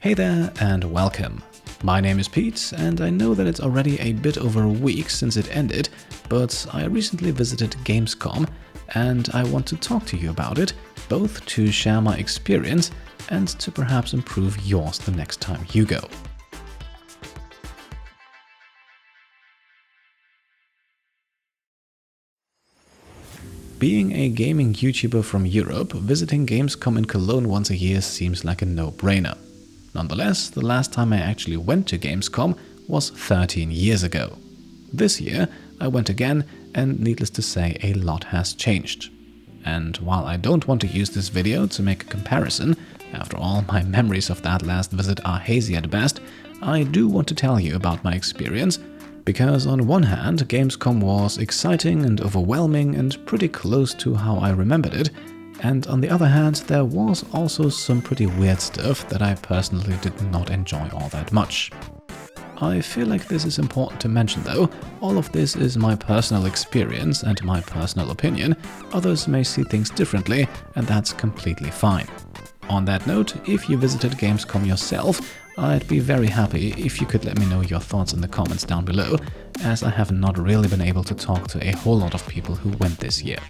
Hey there and welcome. My name is Pete and I know that it's already a bit over a week since it ended, but I recently visited Gamescom and I want to talk to you about it, both to share my experience and to perhaps improve yours the next time you go. Being a gaming YouTuber from Europe, visiting Gamescom in Cologne once a year seems like a no-brainer. Nonetheless, the last time I actually went to Gamescom was 13 years ago. This year, I went again, and needless to say, a lot has changed. And while I don't want to use this video to make a comparison, after all, my memories of that last visit are hazy at best, I do want to tell you about my experience, because on one hand, Gamescom was exciting and overwhelming and pretty close to how I remembered it, and on the other hand, there was also some pretty weird stuff that I personally did not enjoy all that much. I feel like this is important to mention though. All of this is my personal experience and my personal opinion. Others may see things differently, and that's completely fine. On that note, if you visited Gamescom yourself, I'd be very happy if you could let me know your thoughts in the comments down below, as I have not really been able to talk to a whole lot of people who went this year.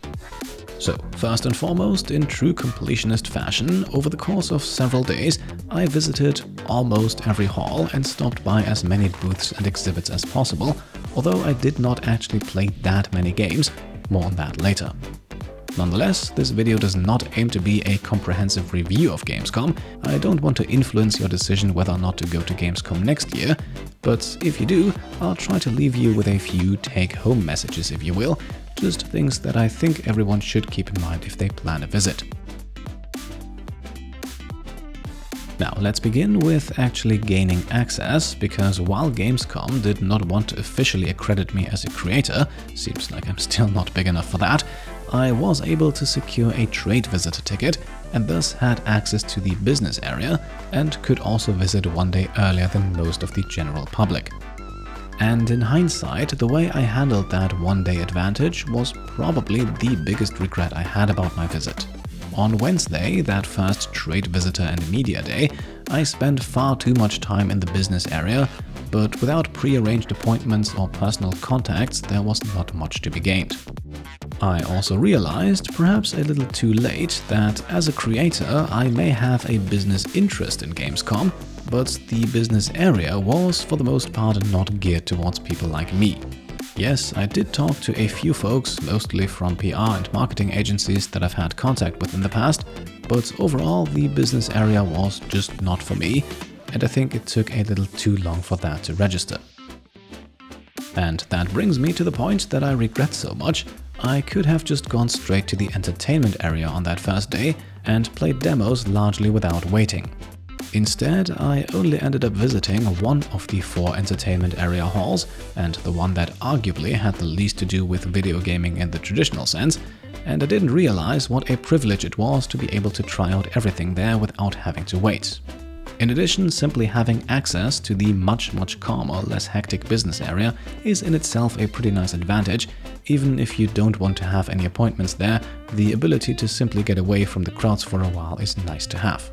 So, first and foremost, in true completionist fashion, over the course of several days, I visited almost every hall and stopped by as many booths and exhibits as possible, although I did not actually play that many games. More on that later. Nonetheless, this video does not aim to be a comprehensive review of Gamescom. I don't want to influence your decision whether or not to go to Gamescom next year, but if you do, I'll try to leave you with a few take-home messages, if you will, just things that I think everyone should keep in mind if they plan a visit. Now, let's begin with actually gaining access, because while Gamescom did not want to officially accredit me as a creator, seems like I'm still not big enough for that, I was able to secure a trade visitor ticket and thus had access to the business area and could also visit one day earlier than most of the general public. And in hindsight, the way I handled that one-day advantage was probably the biggest regret I had about my visit. On Wednesday, that first trade visitor and media day, I spent far too much time in the business area, but without pre-arranged appointments or personal contacts, there was not much to be gained. I also realized, perhaps a little too late, that as a creator I may have a business interest in Gamescom, but the business area was for the most part not geared towards people like me. Yes, I did talk to a few folks, mostly from PR and marketing agencies that I've had contact with in the past, but overall the business area was just not for me, and I think it took a little too long for that to register. And that brings me to the point that I regret so much. I could have just gone straight to the entertainment area on that first day and played demos largely without waiting. Instead, I only ended up visiting one of the 4 entertainment area halls, and the one that arguably had the least to do with video gaming in the traditional sense, and I didn't realize what a privilege it was to be able to try out everything there without having to wait. In addition, simply having access to the much calmer, less hectic business area is in itself a pretty nice advantage. Even if you don't want to have any appointments there, the ability to simply get away from the crowds for a while is nice to have.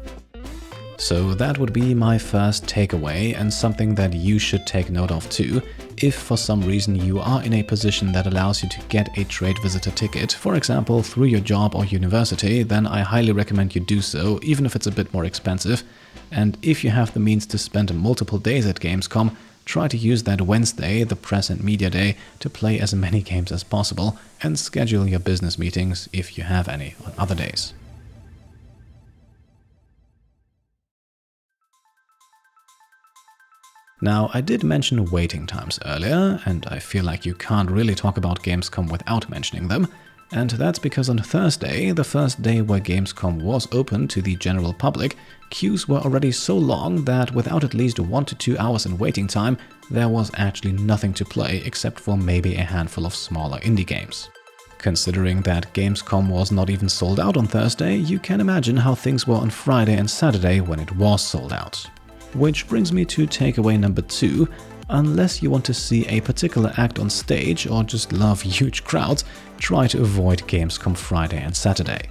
So that would be my first takeaway, and something that you should take note of too. If for some reason you are in a position that allows you to get a trade visitor ticket, for example through your job or university, then I highly recommend you do so, even if it's a bit more expensive. And if you have the means to spend multiple days at Gamescom, try to use that Wednesday, the press and media day, to play as many games as possible and schedule your business meetings, if you have any, on other days. Now, I did mention waiting times earlier, and I feel like you can't really talk about Gamescom without mentioning them. And that's because on Thursday, the first day where Gamescom was open to the general public, queues were already so long that without at least 1 to 2 hours in waiting time, there was actually nothing to play except for maybe a handful of smaller indie games. Considering that Gamescom was not even sold out on Thursday, you can imagine how things were on Friday and Saturday when it was sold out. Which brings me to takeaway number 2. Unless you want to see a particular act on stage or just love huge crowds, try to avoid Gamescom Friday and Saturday.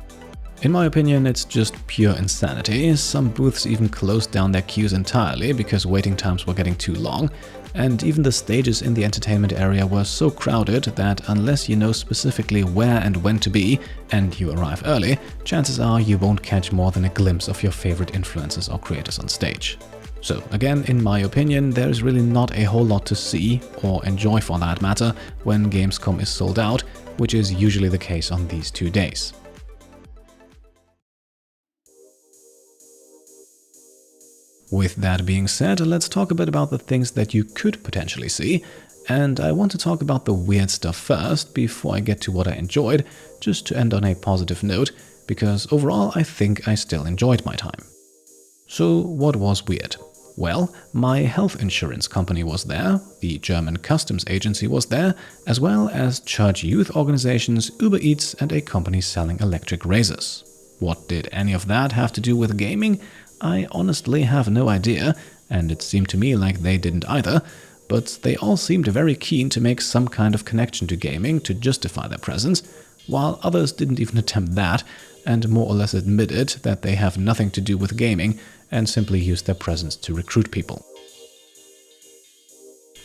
In my opinion, it's just pure insanity. Some booths even closed down their queues entirely because waiting times were getting too long, and even the stages in the entertainment area were so crowded that unless you know specifically where and when to be, and you arrive early, chances are you won't catch more than a glimpse of your favorite influencers or creators on stage. So again, in my opinion, there is really not a whole lot to see, or enjoy for that matter, when Gamescom is sold out, which is usually the case on these 2 days. With that being said, let's talk a bit about the things that you could potentially see, and I want to talk about the weird stuff first before I get to what I enjoyed, just to end on a positive note, because overall I think I still enjoyed my time. So what was weird? Well, my health insurance company was there, the German customs agency was there, as well as church youth organizations, Uber Eats, and a company selling electric razors. What did any of that have to do with gaming? I honestly have no idea, and it seemed to me like they didn't either, but they all seemed very keen to make some kind of connection to gaming to justify their presence, while others didn't even attempt that, and more or less admitted that they have nothing to do with gaming and simply use their presence to recruit people.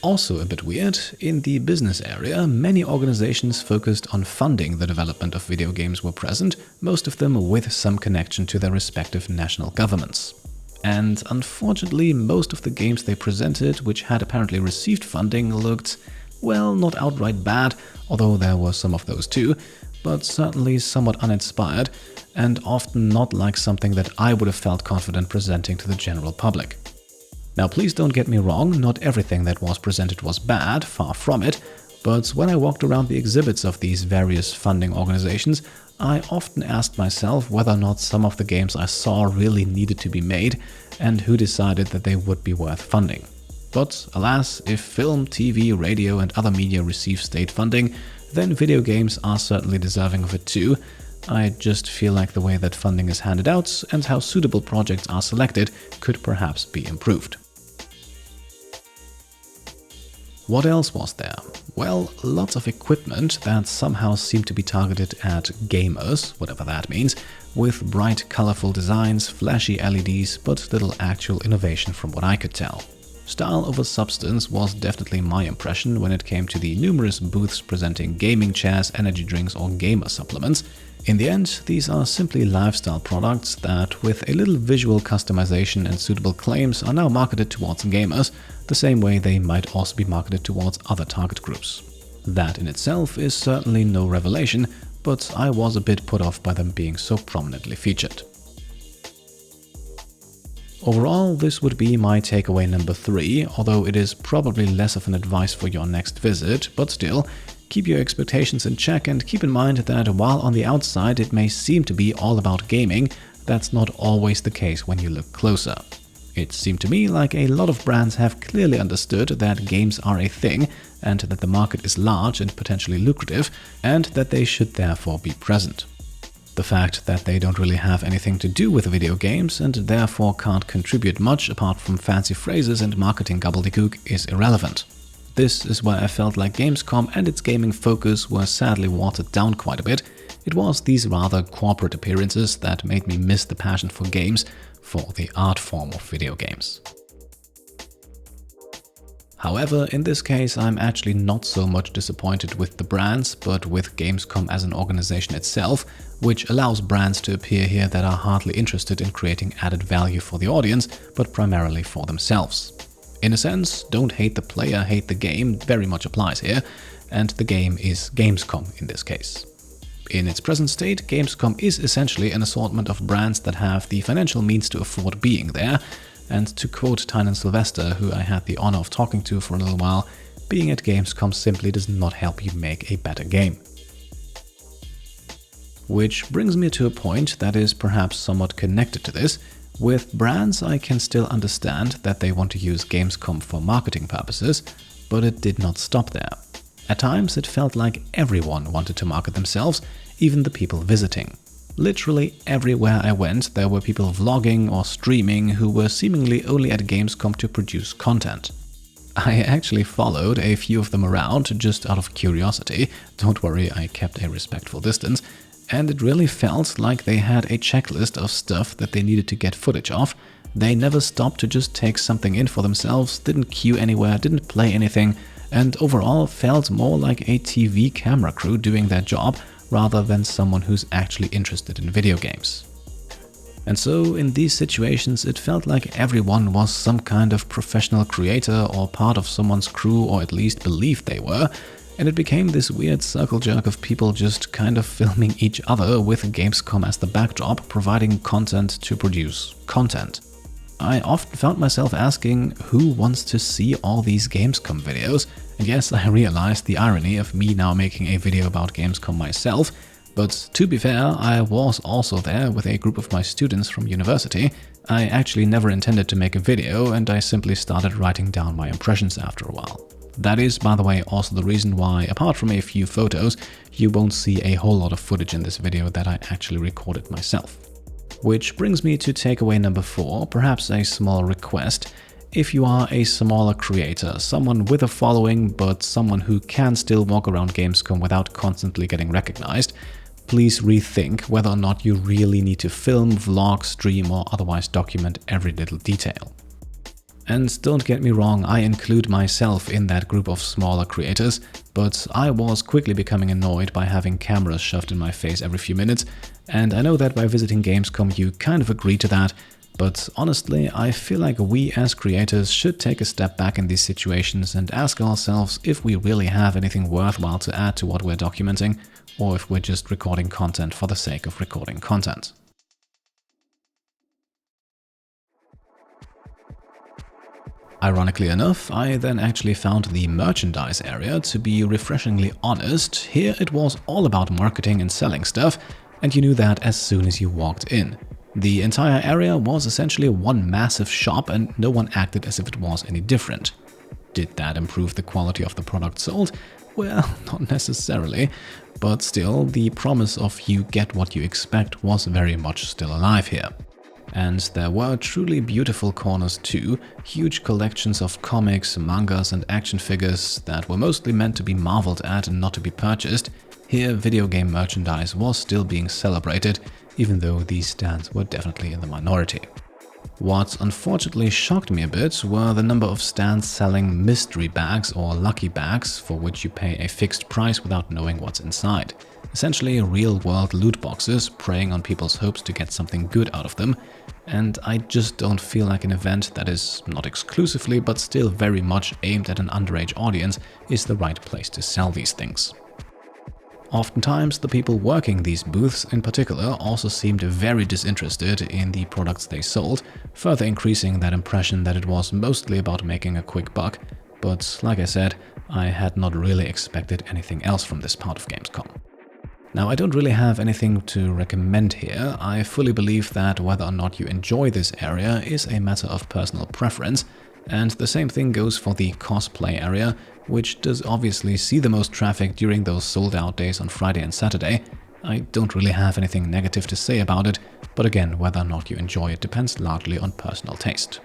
Also a bit weird, in the business area, many organizations focused on funding the development of video games were present, most of them with some connection to their respective national governments. And unfortunately, most of the games they presented, which had apparently received funding, looked, well, not outright bad, although there were some of those too, but certainly somewhat uninspired, and often not like something that I would have felt confident presenting to the general public. Now please don't get me wrong, not everything that was presented was bad, far from it, but when I walked around the exhibits of these various funding organizations, I often asked myself whether or not some of the games I saw really needed to be made, and who decided that they would be worth funding. But alas, if film, TV, radio and other media receive state funding, then video games are certainly deserving of it too. I just feel like the way that funding is handed out and how suitable projects are selected could perhaps be improved. What else was there? Well, lots of equipment that somehow seemed to be targeted at gamers, whatever that means, with bright, colorful designs, flashy LEDs, but little actual innovation from what I could tell. Style over substance was definitely my impression when it came to the numerous booths presenting gaming chairs, energy drinks or gamer supplements. In the end, these are simply lifestyle products that, with a little visual customization and suitable claims, are now marketed towards gamers, the same way they might also be marketed towards other target groups. That in itself is certainly no revelation, but I was a bit put off by them being so prominently featured. Overall, this would be my takeaway number 3, although it is probably less of an advice for your next visit, but still, keep your expectations in check and keep in mind that while on the outside it may seem to be all about gaming, that's not always the case when you look closer. It seemed to me like a lot of brands have clearly understood that games are a thing and that the market is large and potentially lucrative, and that they should therefore be present. The fact that they don't really have anything to do with video games and therefore can't contribute much apart from fancy phrases and marketing gobbledygook is irrelevant. This is where I felt like Gamescom and its gaming focus were sadly watered down quite a bit. It was these rather corporate appearances that made me miss the passion for games, for the art form of video games. However, in this case, I'm actually not so much disappointed with the brands, but with Gamescom as an organization itself, which allows brands to appear here that are hardly interested in creating added value for the audience, but primarily for themselves. In a sense, don't hate the player, hate the game very much applies here, and the game is Gamescom in this case. In its present state, Gamescom is essentially an assortment of brands that have the financial means to afford being there, and to quote Tynan Sylvester, who I had the honor of talking to for a little while, being at Gamescom simply does not help you make a better game. Which brings me to a point that is perhaps somewhat connected to this. With brands, I can still understand that they want to use Gamescom for marketing purposes, but it did not stop there. At times, it felt like everyone wanted to market themselves, even the people visiting. Literally everywhere I went, there were people vlogging or streaming who were seemingly only at Gamescom to produce content. I actually followed a few of them around just out of curiosity. Don't worry, I kept a respectful distance. and it really felt like they had a checklist of stuff that they needed to get footage of. They never stopped to just take something in for themselves, didn't queue anywhere, didn't play anything, and overall felt more like a TV camera crew doing their job rather than someone who's actually interested in video games. And so in these situations it felt like everyone was some kind of professional creator or part of someone's crew, or at least believed they were, and it became this weird circle jerk of people just kind of filming each other with Gamescom as the backdrop, providing content to produce content. I often found myself asking, who wants to see all these Gamescom videos? And yes, I realized the irony of me now making a video about Gamescom myself, but to be fair, I was also there with a group of my students from university. I actually never intended to make a video, and I simply started writing down my impressions after a while. That is, by the way, also the reason why, apart from a few photos, you won't see a whole lot of footage in this video that I actually recorded myself. Which brings me to takeaway number 4, perhaps a small request. If you are a smaller creator, someone with a following, but someone who can still walk around Gamescom without constantly getting recognized, please rethink whether or not you really need to film, vlog, stream, or otherwise document every little detail. And don't get me wrong, I include myself in that group of smaller creators, but I was quickly becoming annoyed by having cameras shoved in my face every few minutes, and I know that by visiting Gamescom you kind of agree to that, but honestly I feel like we as creators should take a step back in these situations and ask ourselves if we really have anything worthwhile to add to what we're documenting, or if we're just recording content for the sake of recording content. Ironically enough, I then actually found the merchandise area to be refreshingly honest. Here it was all about marketing and selling stuff, and you knew that as soon as you walked in. The entire area was essentially one massive shop, and no one acted as if it was any different. Did that improve the quality of the product sold? Well, not necessarily, but still, the promise of you get what you expect was very much still alive here. And there were truly beautiful corners too, huge collections of comics, mangas and action figures that were mostly meant to be marveled at and not to be purchased. Here video game merchandise was still being celebrated, even though these stands were definitely in the minority. What unfortunately shocked me a bit were the number of stands selling mystery bags or lucky bags for which you pay a fixed price without knowing what's inside. Essentially real-world loot boxes preying on people's hopes to get something good out of them, and I just don't feel like an event that is not exclusively but still very much aimed at an underage audience is the right place to sell these things. Oftentimes, the people working these booths in particular also seemed very disinterested in the products they sold, further increasing that impression that it was mostly about making a quick buck, but like I said, I had not really expected anything else from this part of Gamescom. Now, I don't really have anything to recommend here. I fully believe that whether or not you enjoy this area is a matter of personal preference, and the same thing goes for the cosplay area, which does obviously see the most traffic during those sold-out days on Friday and Saturday. I don't really have anything negative to say about it, but again, whether or not you enjoy it depends largely on personal taste.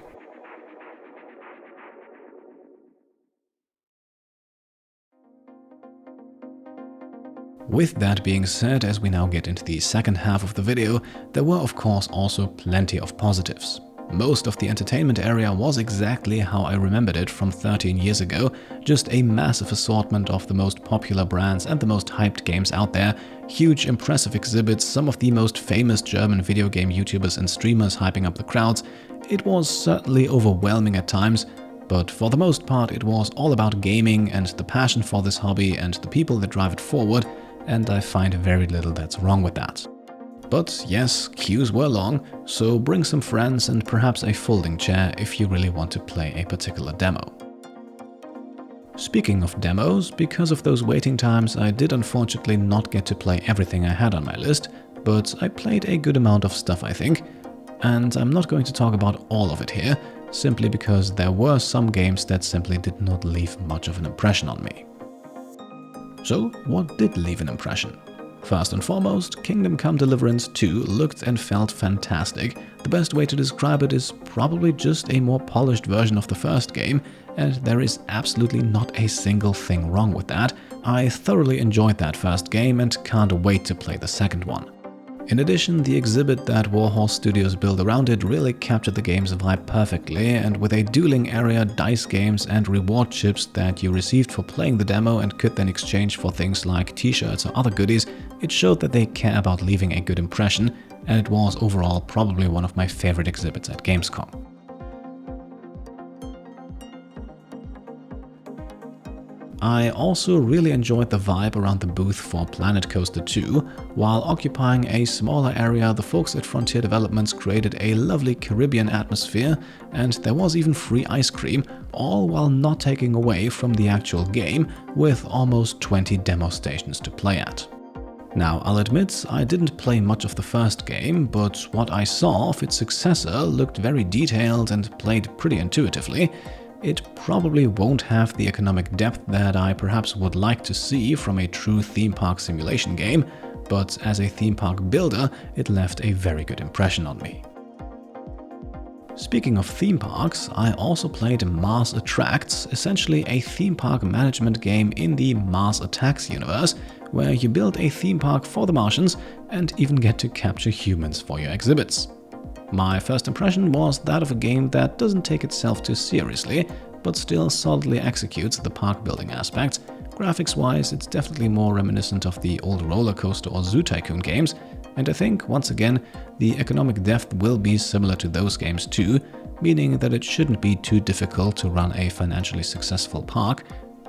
With that being said, as we now get into the second half of the video, there were of course also plenty of positives. Most of the entertainment area was exactly how I remembered it from 13 years ago, just a massive assortment of the most popular brands and the most hyped games out there, huge impressive exhibits, some of the most famous German video game YouTubers and streamers hyping up the crowds. It was certainly overwhelming at times, but for the most part it was all about gaming and the passion for this hobby and the people that drive it forward, and I find very little that's wrong with that. But yes, queues were long, so bring some friends and perhaps a folding chair if you really want to play a particular demo. Speaking of demos, because of those waiting times I did unfortunately not get to play everything I had on my list, but I played a good amount of stuff I think, and I'm not going to talk about all of it here, simply because there were some games that simply did not leave much of an impression on me. So what did leave an impression? First and foremost, Kingdom Come Deliverance 2 looked and felt fantastic. The best way to describe it is probably just a more polished version of the first game, and there is absolutely not a single thing wrong with that. I thoroughly enjoyed that first game and can't wait to play the second one. In addition, the exhibit that Warhorse Studios built around it really captured the game's vibe perfectly, and with a dueling area, dice games and reward chips that you received for playing the demo and could then exchange for things like t-shirts or other goodies, it showed that they care about leaving a good impression, and it was overall probably one of my favorite exhibits at Gamescom. I also really enjoyed the vibe around the booth for Planet Coaster 2. While occupying a smaller area, the folks at Frontier Developments created a lovely Caribbean atmosphere, and there was even free ice cream, all while not taking away from the actual game, with almost 20 demo stations to play at. Now, I'll admit, I didn't play much of the first game, but what I saw of its successor looked very detailed and played pretty intuitively. It probably won't have the economic depth that I perhaps would like to see from a true theme park simulation game, but as a theme park builder, it left a very good impression on me. Speaking of theme parks, I also played Mars Attracts, essentially a theme park management game in the Mars Attacks universe, where you build a theme park for the Martians and even get to capture humans for your exhibits. My first impression was that of a game that doesn't take itself too seriously, but still solidly executes the park building aspects. Graphics-wise, it's definitely more reminiscent of the old Roller Coaster or Zoo Tycoon games, and I think, once again, the economic depth will be similar to those games too, meaning that it shouldn't be too difficult to run a financially successful park.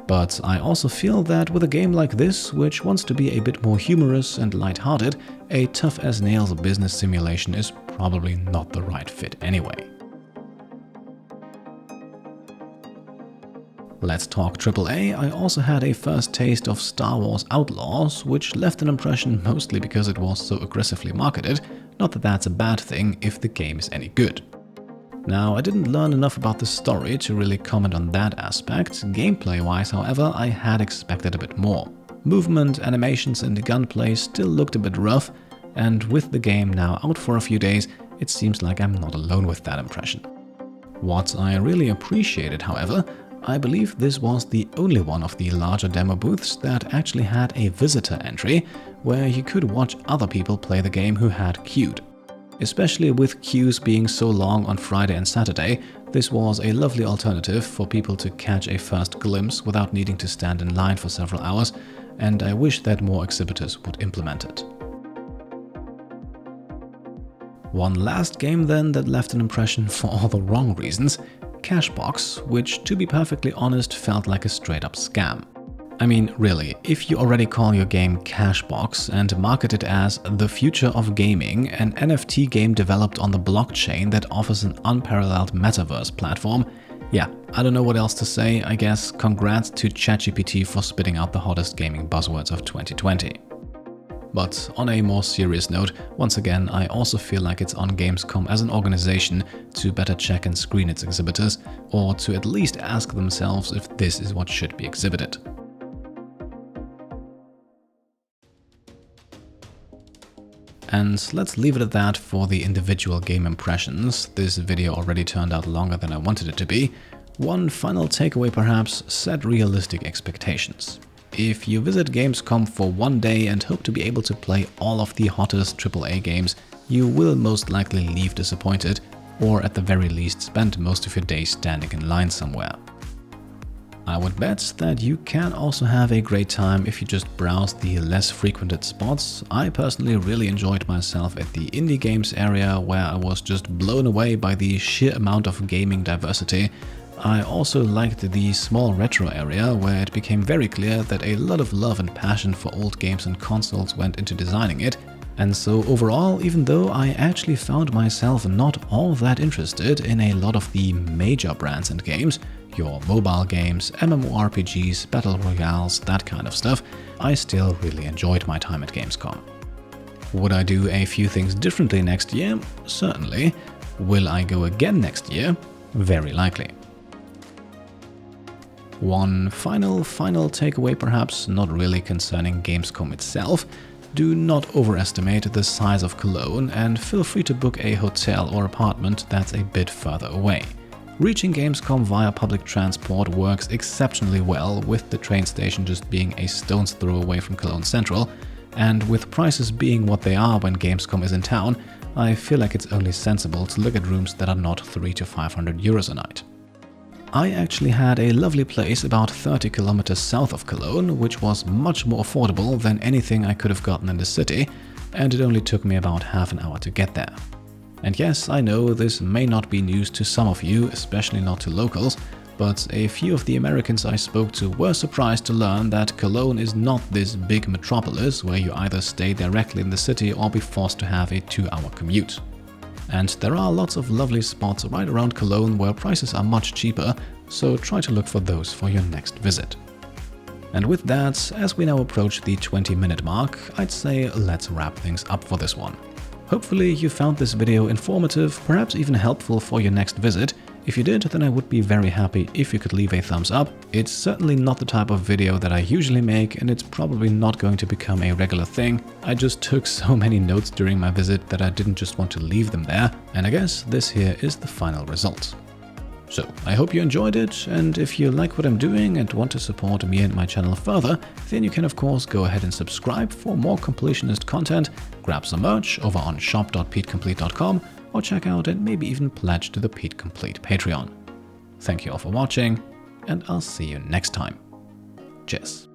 But I also feel that with a game like this, which wants to be a bit more humorous and lighthearted, a tough-as-nails business simulation is probably not the right fit anyway. Let's talk AAA. I also had a first taste of Star Wars Outlaws, which left an impression mostly because it was so aggressively marketed, not that that's a bad thing if the game is any good. Now, I didn't learn enough about the story to really comment on that aspect. Gameplay-wise, however, I had expected a bit more. Movement, animations and gunplay still looked a bit rough, and with the game now out for a few days, it seems like I'm not alone with that impression. What I really appreciated, however, I believe this was the only one of the larger demo booths that actually had a visitor entry, where you could watch other people play the game who had queued. Especially with queues being so long on Friday and Saturday, this was a lovely alternative for people to catch a first glimpse without needing to stand in line for several hours, and I wish that more exhibitors would implement it. One last game then that left an impression for all the wrong reasons, Cashbox, which, to be perfectly honest, felt like a straight-up scam. I mean, really, if you already call your game Cashbox and market it as the future of gaming, an NFT game developed on the blockchain that offers an unparalleled metaverse platform, yeah, I don't know what else to say. I guess congrats to ChatGPT for spitting out the hottest gaming buzzwords of 2020. But on a more serious note, once again, I also feel like it's on Gamescom as an organization to better check and screen its exhibitors, or to at least ask themselves if this is what should be exhibited. And let's leave it at that for the individual game impressions. This video already turned out longer than I wanted it to be. One final takeaway perhaps, set realistic expectations. If you visit Gamescom for one day and hope to be able to play all of the hottest AAA games, you will most likely leave disappointed, or at the very least spend most of your day standing in line somewhere. I would bet that you can also have a great time if you just browse the less frequented spots. I personally really enjoyed myself at the indie games area, where I was just blown away by the sheer amount of gaming diversity. I also liked the small retro area, where it became very clear that a lot of love and passion for old games and consoles went into designing it. And so overall, even though I actually found myself not all that interested in a lot of the major brands and games, your mobile games, MMORPGs, battle royales, that kind of stuff, I still really enjoyed my time at Gamescom. Would I do a few things differently next year? Certainly. Will I go again next year? Very likely. One final takeaway perhaps, not really concerning Gamescom itself. do not overestimate the size of Cologne and feel free to book a hotel or apartment that's a bit further away. Reaching Gamescom via public transport works exceptionally well, with the train station just being a stone's throw away from Cologne Central, and with prices being what they are when Gamescom is in town, I feel like it's only sensible to look at rooms that are not 300 to 500 euros a night. I actually had a lovely place about 30 kilometers south of Cologne, which was much more affordable than anything I could have gotten in the city, and it only took me about half an hour to get there. And yes, I know this may not be news to some of you, especially not to locals, but a few of the Americans I spoke to were surprised to learn that Cologne is not this big metropolis where you either stay directly in the city or be forced to have a 2-hour commute. And there are lots of lovely spots right around Cologne where prices are much cheaper, so try to look for those for your next visit. And with that, as we now approach the 20-minute mark, I'd say let's wrap things up for this one. Hopefully you found this video informative, perhaps even helpful for your next visit. If you did, then I would be very happy if you could leave a thumbs up. It's certainly not the type of video that I usually make, and it's probably not going to become a regular thing. I just took so many notes during my visit that I didn't just want to leave them there, and I guess this here is the final result. So, I hope you enjoyed it, and if you like what I'm doing and want to support me and my channel further, then you can of course go ahead and subscribe for more completionist content, grab some merch over on shop.petecomplete.com, or check out and maybe even pledge to the Pete Complete Patreon. Thank you all for watching, and I'll see you next time. Cheers.